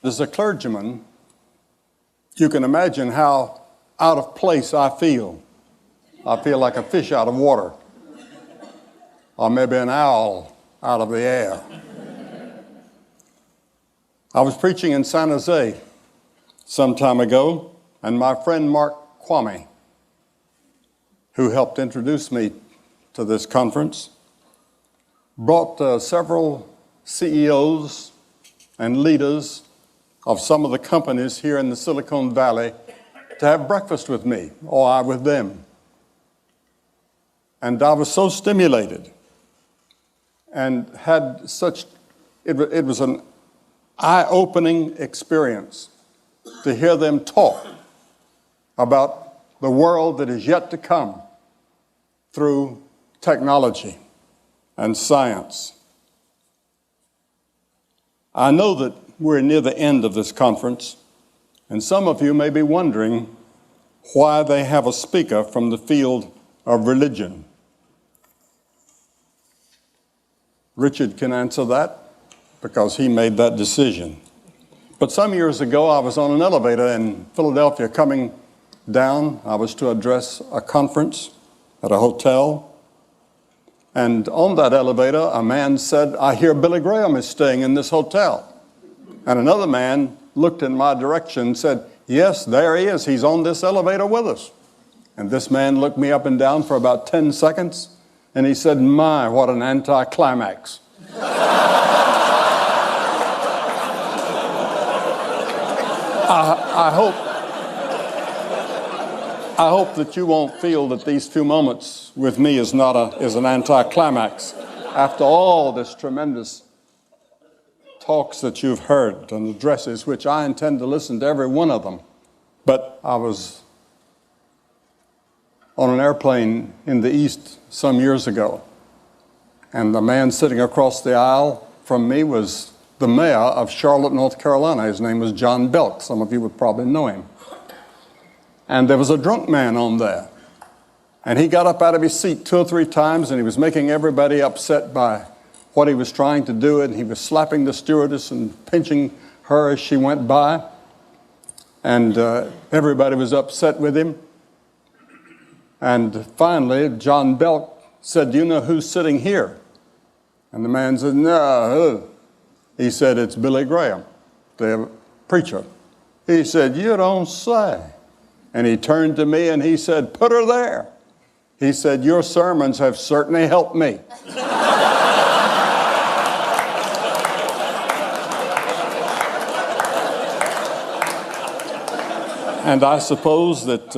As a clergyman, you can imagine how out of place I feel. I feel like a fish out of water, or maybe an owl out of the air. I was preaching in San Jose some time ago, and my friend Mark Kwame, who helped introduce me to this conference, brought several CEOs and leaders of some of the companies here in the Silicon Valley to have breakfast with me, or I with them. And I was so stimulated and had such, it was an eye-opening experience to hear them talk about the world that is yet to come through technology and science. I know that we're near the end of this conference, and some of you may be wondering why they have a speaker from the field of religion. Richard can answer that because he made that decision. But some years ago, I was on an elevator in Philadelphia coming down. I was to address a conference at a hotel. And on that elevator, a man said, "I hear Billy Graham is staying in this hotel." And another man looked in my direction and said, "Yes, there he is. He's on this elevator with us." And this man looked me up and down for about 10 seconds, and he said, "My, what an anticlimax." I hope that you won't feel that these few moments with me is an anticlimax. After all this tremendous talks that you've heard and addresses, which I intend to listen to every one of them. But I was on an airplane in the East some years ago, and the man sitting across the aisle from me was the mayor of Charlotte, North Carolina. His name was John Belk. Some of you would probably know him. And there was a drunk man on there. And he got up out of his seat 2 or 3 times, and he was making everybody upset by what he was trying to do, and he was slapping the stewardess and pinching her as she went by. And everybody was upset with him. And finally, John Belk said, "Do you know who's sitting here?" And the man said, "No, who?" He said, "It's Billy Graham, the preacher." He said, "You don't say." And he turned to me and he said, "Put her there." He said, "Your sermons have certainly helped me." And I suppose that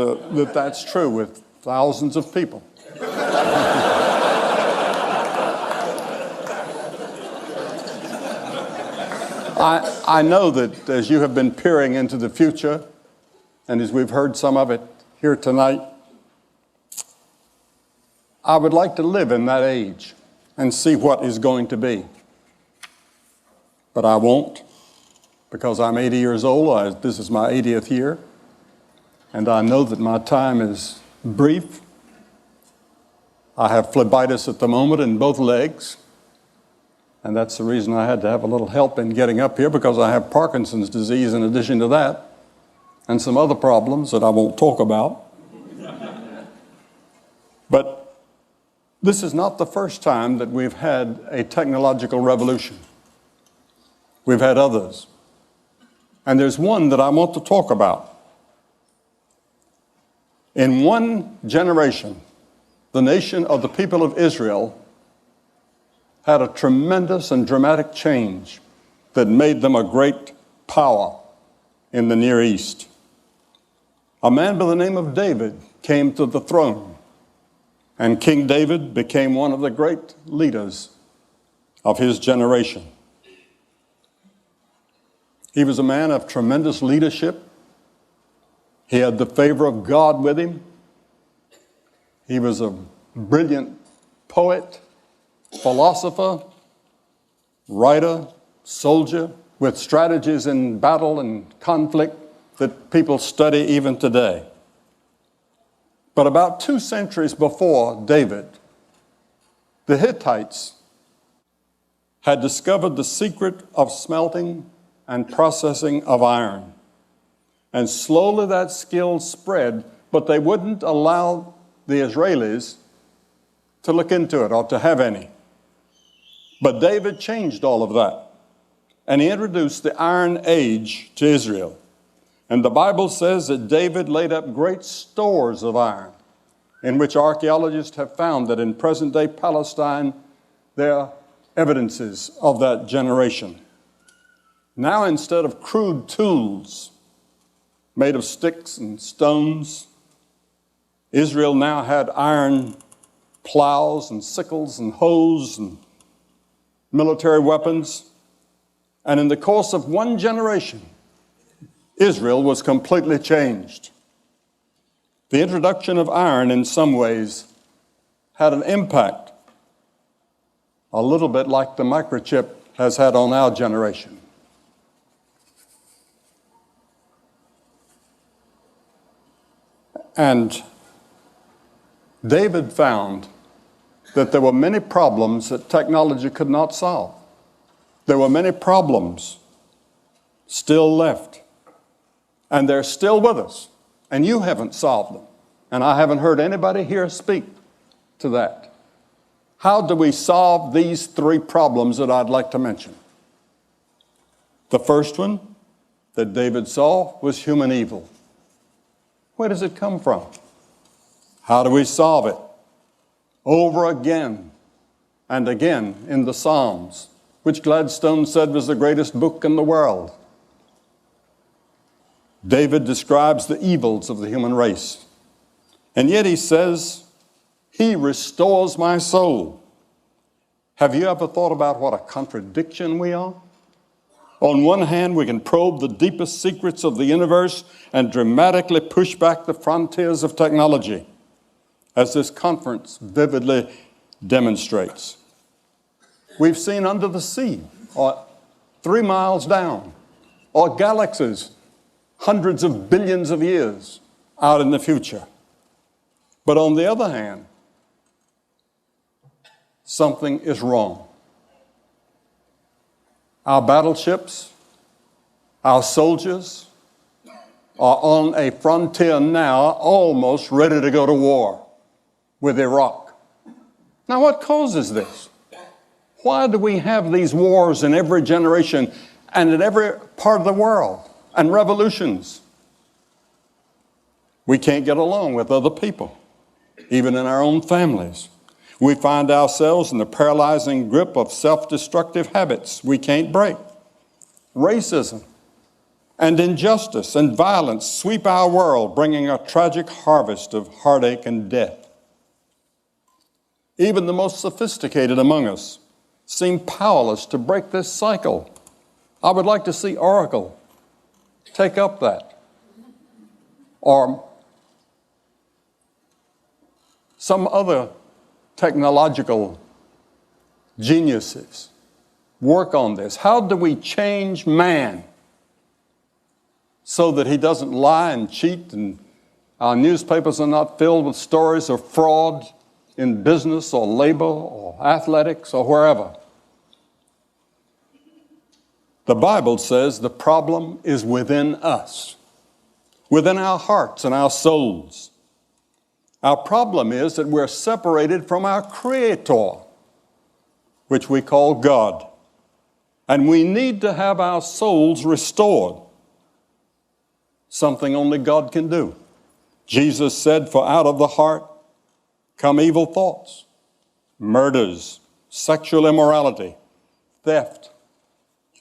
that's true with thousands of people. I know that as you have been peering into the future, and as we've heard some of it here tonight, I would like to live in that age and see what is going to be. But I won't, because I'm 80 years old. This is my 80th year. And I know that my time is brief. I have phlebitis at the moment in both legs. And that's the reason I had to have a little help in getting up here, because I have Parkinson's disease in addition to that, and some other problems that I won't talk about. But this is not the first time that we've had a technological revolution. We've had others. And there's one that I want to talk about. In one generation, the nation of the people of Israel had a tremendous and dramatic change that made them a great power in the Near East. A man by the name of David came to the throne, and King David became one of the great leaders of his generation. He was a man of tremendous leadership. He had the favor of God with him. He was a brilliant poet, philosopher, writer, soldier, with strategies in battle and conflict that people study even today. But about 2 centuries before David, the Hittites had discovered the secret of smelting and processing of iron. And slowly that skill spread, but they wouldn't allow the Israelis to look into it or to have any. But David changed all of that. And he introduced the Iron Age to Israel. And the Bible says that David laid up great stores of iron, in which archaeologists have found that in present-day Palestine, there are evidences of that generation. Now, instead of crude tools made of sticks and stones, Israel now had iron plows and sickles and hoes and military weapons. And in the course of one generation, Israel was completely changed. The introduction of iron in some ways had an impact, a little bit like the microchip has had on our generation. And David found that there were many problems that technology could not solve. There were many problems still left. And they're still with us. And you haven't solved them. And I haven't heard anybody here speak to that. How do we solve these three problems that I'd like to mention? The first one that David saw was human evil. Where does it come from? How do we solve it? Over again and again in the Psalms, which Gladstone said was the greatest book in the world. David describes the evils of the human race. And yet he says, He restores my soul. Have you ever thought about what a contradiction we are? On one hand, we can probe the deepest secrets of the universe and dramatically push back the frontiers of technology, as this conference vividly demonstrates. We've seen under the sea, or 3 miles down, or galaxies hundreds of billions of years out in the future. But on the other hand, something is wrong. Our battleships, our soldiers are on a frontier now almost ready to go to war with Iraq. Now, what causes this? Why do we have these wars in every generation and in every part of the world? And revolutions? We can't get along with other people, even in our own families. We find ourselves in the paralyzing grip of self-destructive habits we can't break. Racism and injustice and violence sweep our world, bringing a tragic harvest of heartache and death. Even the most sophisticated among us seem powerless to break this cycle. I would like to see Oracle take up that, or some other technological geniuses work on this. How do we change man so that he doesn't lie and cheat, and our newspapers are not filled with stories of fraud in business or labor or athletics or wherever? The Bible says the problem is within us, within our hearts and our souls. Our problem is that we're separated from our Creator, which we call God. And we need to have our souls restored, something only God can do. Jesus said, "For out of the heart come evil thoughts, murders, sexual immorality, theft,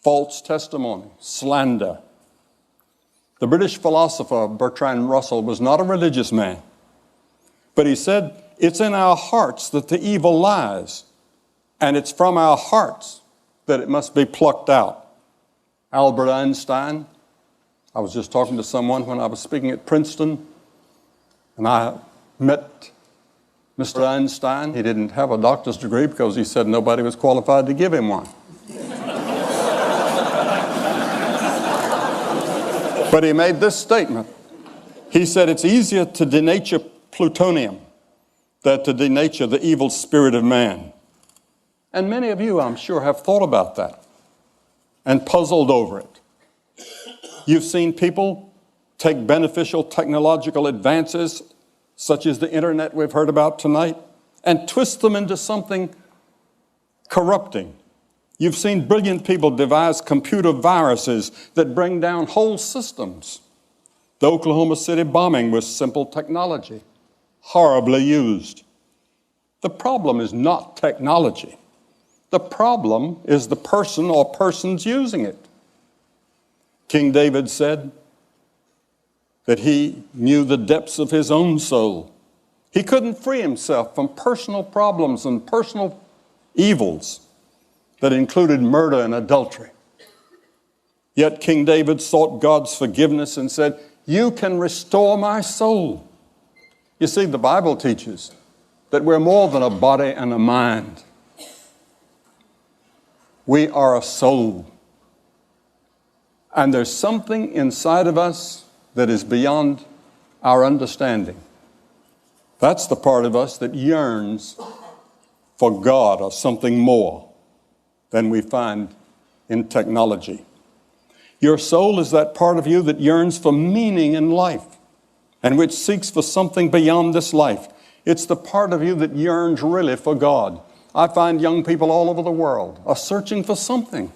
false testimony, slander." The British philosopher Bertrand Russell was not a religious man, but he said, it's in our hearts that the evil lies, and it's from our hearts that it must be plucked out. Albert Einstein, I was just talking to someone when I was speaking at Princeton, and I met Mr. Einstein. He didn't have a doctor's degree because he said nobody was qualified to give him one. But he made this statement. He said, it's easier to denature plutonium than to denature the evil spirit of man. And many of you, I'm sure, have thought about that and puzzled over it. You've seen people take beneficial technological advances, such as the internet we've heard about tonight, and twist them into something corrupting. You've seen brilliant people devise computer viruses that bring down whole systems. The Oklahoma City bombing was simple technology, horribly used. The problem is not technology. The problem is the person or persons using it. King David said that he knew the depths of his own soul. He couldn't free himself from personal problems and personal evils that included murder and adultery. Yet King David sought God's forgiveness and said, "You can restore my soul." You see, the Bible teaches that we're more than a body and a mind. We are a soul. And there's something inside of us that is beyond our understanding. That's the part of us that yearns for God or something more than we find in technology. Your soul is that part of you that yearns for meaning in life and which seeks for something beyond this life. It's the part of you that yearns really for God. I find young people all over the world are searching for something.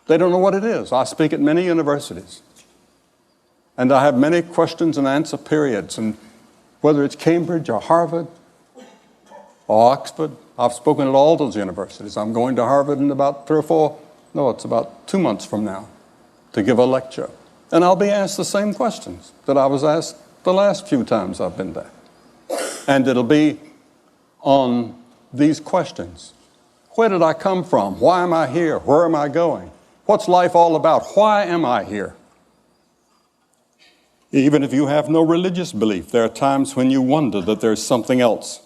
They don't know what it is. I speak at many universities, and I have many questions and answer periods, and whether it's Cambridge or Harvard or Oxford, I've spoken at all those universities. I'm going to Harvard in about it's about 2 months from now to give a lecture. And I'll be asked the same questions that I was asked the last few times I've been there. And it'll be on these questions. Where did I come from? Why am I here? Where am I going? What's life all about? Why am I here? Even if you have no religious belief, there are times when you wonder that there's something else.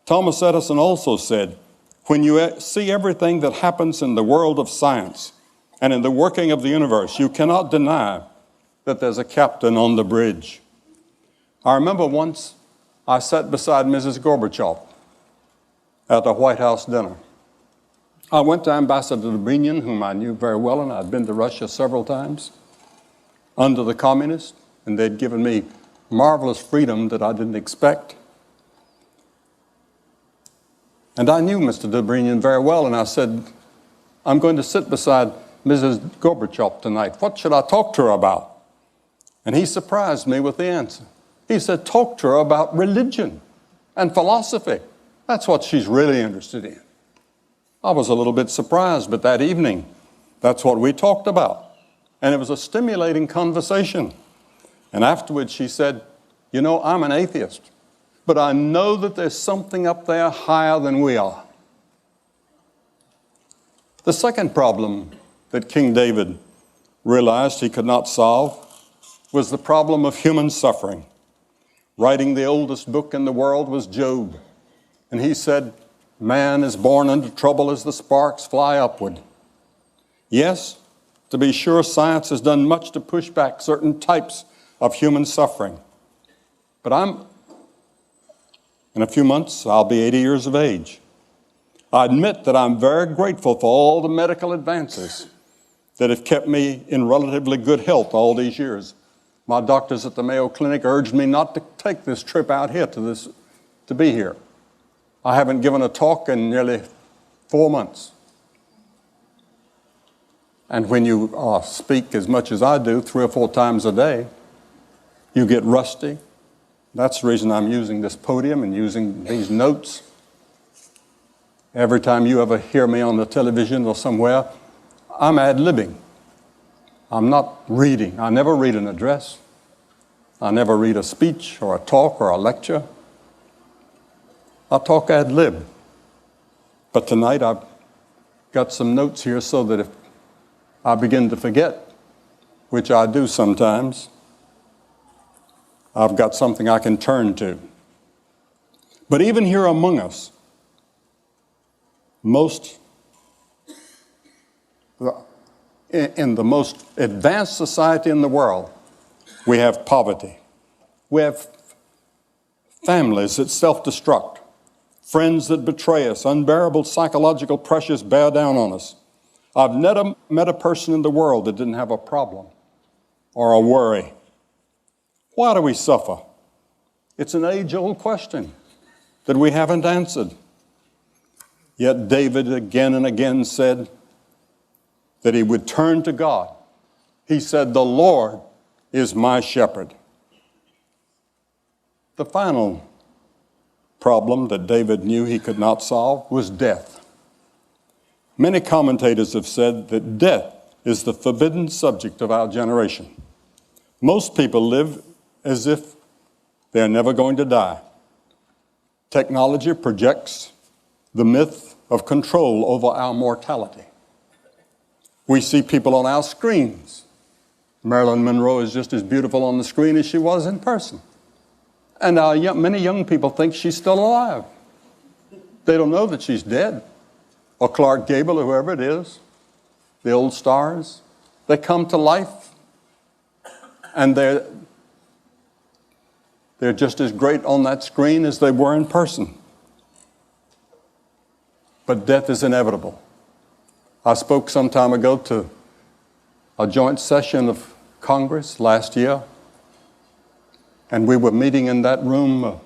Thomas Edison also said, when you see everything that happens in the world of science and in the working of the universe, you cannot deny that there's a captain on the bridge. I remember once I sat beside Mrs. Gorbachev at a White House dinner. I went to Ambassador Dobrynin, whom I knew very well, and I'd been to Russia several times under the communists, and they'd given me marvelous freedom that I didn't expect. And I knew Mr. Dobrynin very well, and I said, I'm going to sit beside Mrs. Gorbachev tonight. What should I talk to her about? And he surprised me with the answer. He said, talk to her about religion and philosophy. That's what she's really interested in. I was a little bit surprised, but that evening, that's what we talked about. And it was a stimulating conversation. And afterwards she said, you know, I'm an atheist, but I know that there's something up there higher than we are. The second problem that King David realized he could not solve was the problem of human suffering. Writing the oldest book in the world was Job. And he said, man is born into trouble as the sparks fly upward. Yes, to be sure, science has done much to push back certain types of human suffering. But in a few months, I'll be 80 years of age. I admit that I'm very grateful for all the medical advances that have kept me in relatively good health all these years. My doctors at the Mayo Clinic urged me not to take this trip out here to be here. I haven't given a talk in nearly 4 months. And when you speak as much as I do, 3 or 4 times a day, you get rusty. That's the reason I'm using this podium and using these notes. Every time you ever hear me on the television or somewhere, I'm ad-libbing. I'm not reading. I never read an address. I never read a speech or a talk or a lecture. I talk ad-lib. But tonight I've got some notes here so that if I begin to forget, which I do sometimes, I've got something I can turn to. But even here among us, in the most advanced society in the world, we have poverty. We have families that self-destruct, friends that betray us, unbearable psychological pressures bear down on us. I've never met a person in the world that didn't have a problem or a worry? Why do we suffer? It's an age-old question that we haven't answered. Yet David again and again said that he would turn to God. He said, "The Lord is my shepherd." The final problem that David knew he could not solve was death. Many commentators have said that death is the forbidden subject of our generation. Most people live as if they're never going to die. Technology projects the myth of control over our mortality. We see people on our screens. Marilyn Monroe is just as beautiful on the screen as she was in person. And many young people think she's still alive. They don't know that she's dead. Or Clark Gable, or whoever it is, the old stars. They come to life, and they're just as great on that screen as they were in person. But death is inevitable. I spoke some time ago to a joint session of Congress last year, and we were meeting in that room,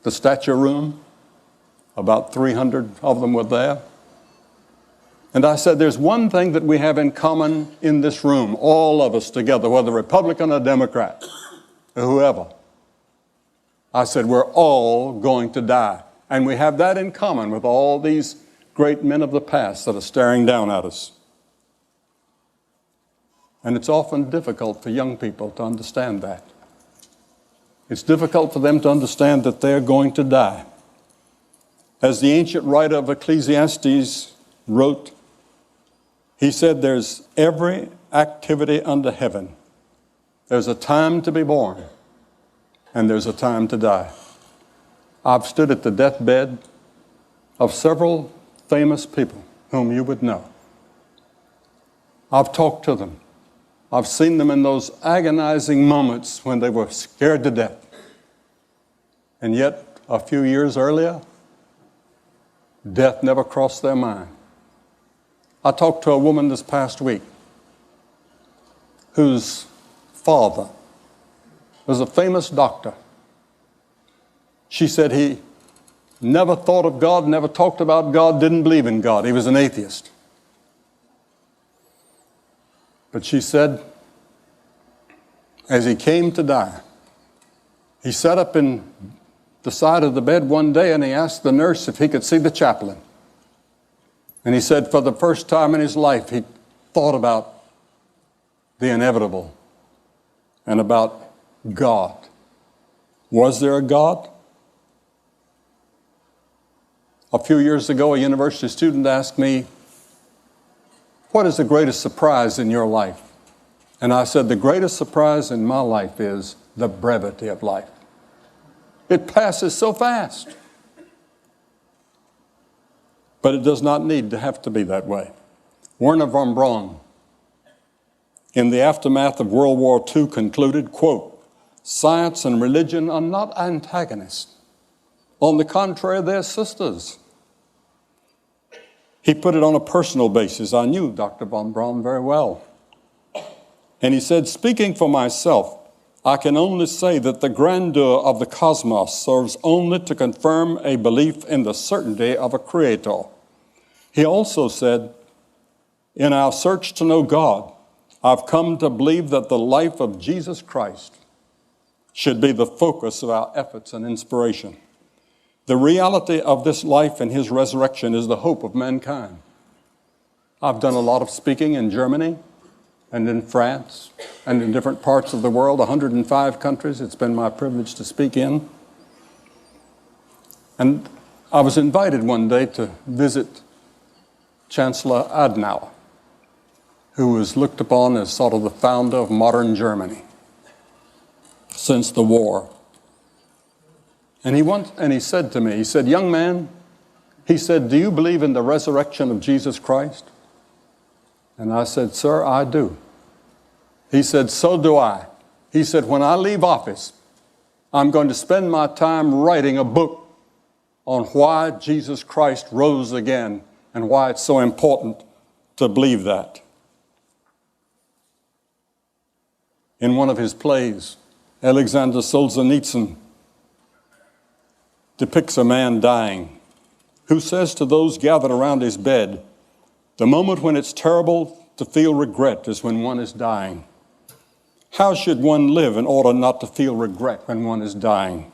the stature room. About 300 of them were there. And I said, there's one thing that we have in common in this room, all of us together, whether Republican or Democrat, or whoever. I said, we're all going to die. And we have that in common with all these great men of the past that are staring down at us. And it's often difficult for young people to understand that. It's difficult for them to understand that they're going to die. As the ancient writer of Ecclesiastes wrote, he said, there's every activity under heaven. There's a time to be born, and there's a time to die. I've stood at the deathbed of several famous people whom you would know. I've talked to them. I've seen them in those agonizing moments when they were scared to death. And yet, a few years earlier, death never crossed their mind. I talked to a woman this past week whose father was a famous doctor. She said he never thought of God, never talked about God, didn't believe in God. He was an atheist. But she said, as he came to die, he sat up in the side of the bed one day and he asked the nurse if he could see the chaplain. And he said for the first time in his life, he thought about the inevitable and about God. Was there a God? A few years ago, a university student asked me, what is the greatest surprise in your life? And I said, the greatest surprise in my life is the brevity of life. It passes so fast. But it does not need to have to be that way. Werner von Braun, in the aftermath of World War II, concluded, quote, science and religion are not antagonists. On the contrary, they're sisters. He put it on a personal basis. I knew Dr. von Braun very well. And he said, speaking for myself, I can only say that the grandeur of the cosmos serves only to confirm a belief in the certainty of a creator. He also said, in our search to know God, I've come to believe that the life of Jesus Christ should be the focus of our efforts and inspiration. The reality of this life and his resurrection is the hope of mankind. I've done a lot of speaking in Germany and in France and in different parts of the world, 105 countries it's been my privilege to speak in. And I was invited one day to visit Chancellor Adenauer, who was looked upon as sort of the founder of modern Germany since the war. And he said to me, he said, young man, he said, do you believe in the resurrection of Jesus Christ? And I said, sir, I do. He said, so do I. He said, when I leave office, I'm going to spend my time writing a book on why Jesus Christ rose again and why it's so important to believe that. In one of his plays, Alexander Solzhenitsyn depicts a man dying who says to those gathered around his bed, "The moment when it's terrible to feel regret is when one is dying. How should one live in order not to feel regret when one is dying?"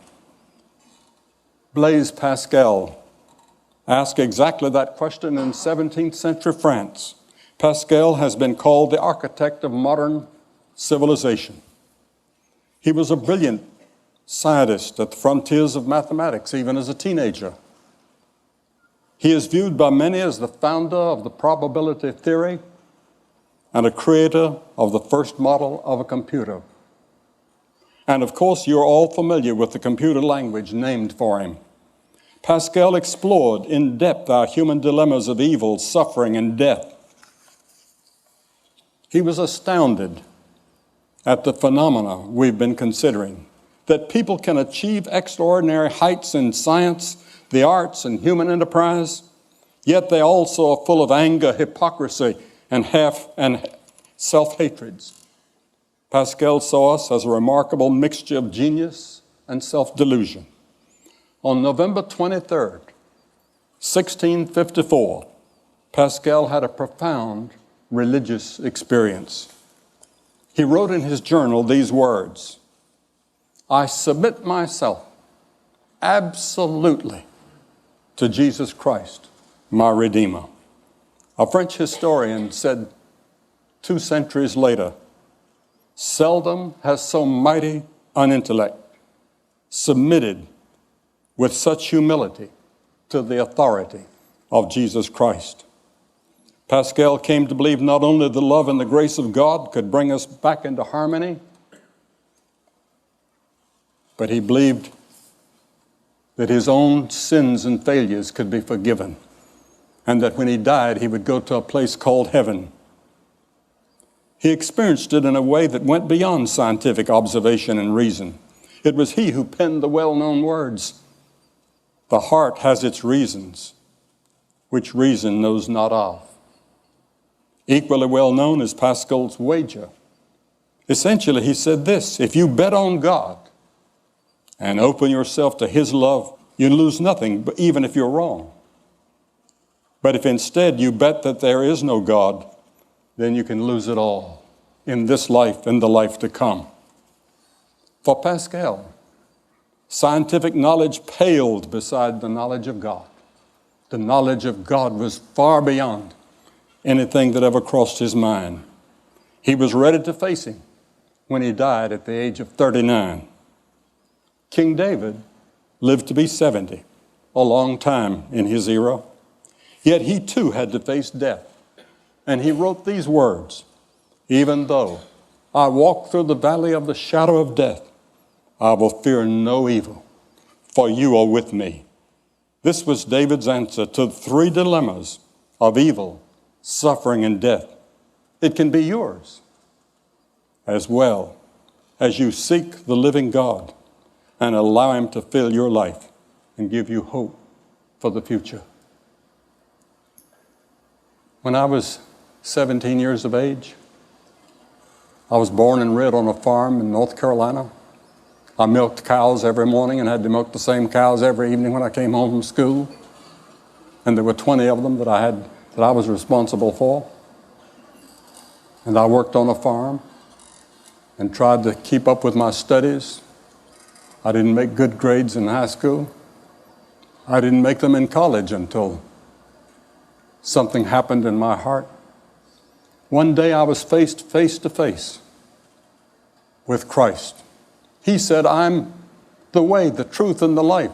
Blaise Pascal asked exactly that question in 17th century France. Pascal has been called the architect of modern civilization. He was a brilliant scientist at the frontiers of mathematics, even as a teenager. He is viewed by many as the founder of the probability theory and a creator of the first model of a computer. And of course, you're all familiar with the computer language named for him. Pascal explored in depth our human dilemmas of evil, suffering, and death. He was astounded at the phenomena we've been considering, that people can achieve extraordinary heights in science, the arts, and human enterprise, yet they also are full of anger, hypocrisy, and self-hatreds. Pascal saw us as a remarkable mixture of genius and self-delusion. On November 23rd, 1654, Pascal had a profound religious experience. He wrote in his journal these words, "I submit myself absolutely to Jesus Christ, my Redeemer." A French historian said 2 centuries later, "Seldom has so mighty an intellect submitted with such humility to the authority of Jesus Christ." Pascal came to believe not only the love and the grace of God could bring us back into harmony, but he believed that his own sins and failures could be forgiven, and that when he died, he would go to a place called heaven. He experienced it in a way that went beyond scientific observation and reason. It was he who penned the well-known words, "The heart has its reasons, which reason knows not of." Equally well known is Pascal's wager. Essentially, he said this: if you bet on God and open yourself to his love, you lose nothing, even if you're wrong. But if instead you bet that there is no God, then you can lose it all in this life and the life to come. For Pascal, scientific knowledge paled beside the knowledge of God. The knowledge of God was far beyond anything that ever crossed his mind. He was ready to face him when he died at the age of 39. King David lived to be 70, a long time in his era. Yet he too had to face death. And he wrote these words, "Even though I walk through the valley of the shadow of death, I will fear no evil, for you are with me." This was David's answer to the 3 dilemmas of evil, suffering, and death. It can be yours as well as you seek the living God and allow him to fill your life and give you hope for the future. When I was 17 years of age, I was born and reared on a farm in North Carolina. I milked cows every morning and had to milk the same cows every evening when I came home from school. And there were 20 of them that I was responsible for. And I worked on a farm and tried to keep up with my studies. I didn't make good grades in high school. I didn't make them in college until something happened in my heart. One day I was faced face to face with Christ. He said, "I'm the way, the truth, and the life."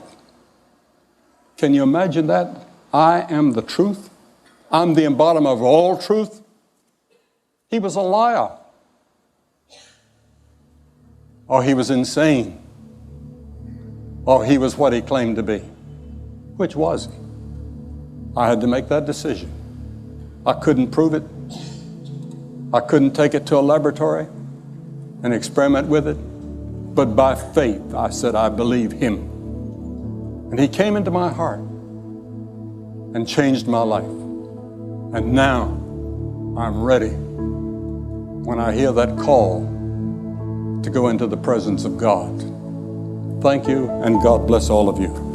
Can you imagine that? I am the truth. I'm the embodiment of all truth. He was a liar. Or he was insane. Or he was what he claimed to be. Which was he? I had to make that decision. I couldn't prove it. I couldn't take it to a laboratory and experiment with it. But by faith, I said, I believe him. And he came into my heart and changed my life. And now I'm ready when I hear that call to go into the presence of God. Thank you, and God bless all of you.